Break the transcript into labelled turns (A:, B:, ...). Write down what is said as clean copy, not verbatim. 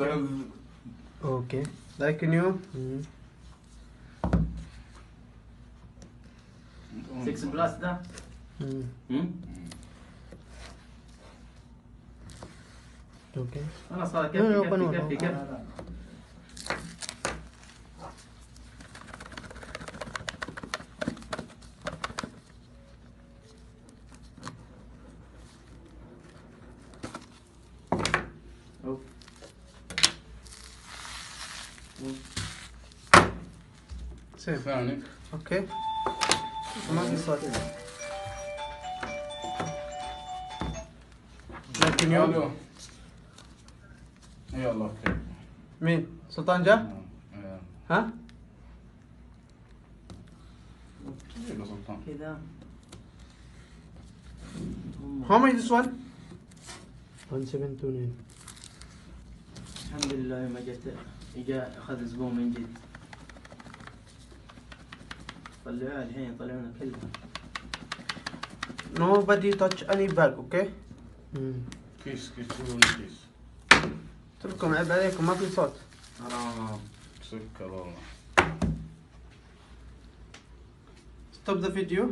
A: Okay. Like new.
B: 6 بلس ده.
A: Okay.
B: خلاص هذا
A: No,
B: كفي
A: no,
B: كفي
A: no.
B: كفي.
A: سيب.
C: ثاني.
A: اوكي. ما في صوت. لكن يوم.
C: الو. يلا اوكي.
A: مين؟ سلطان جاء؟ ها؟
C: يلا سلطان.
B: كذا.
A: How much this one? 1729.
B: الحمد لله يوم جت اجا اخذ زبون من جد. طلعوها الحين طلعونا كلها.
A: Nobody touch any bag, okay?
C: كيس شوفوا كيس.
A: قلت لكم عيب عليكم ما في صوت.
B: حرام.
C: سكر والله.
A: Stop the video.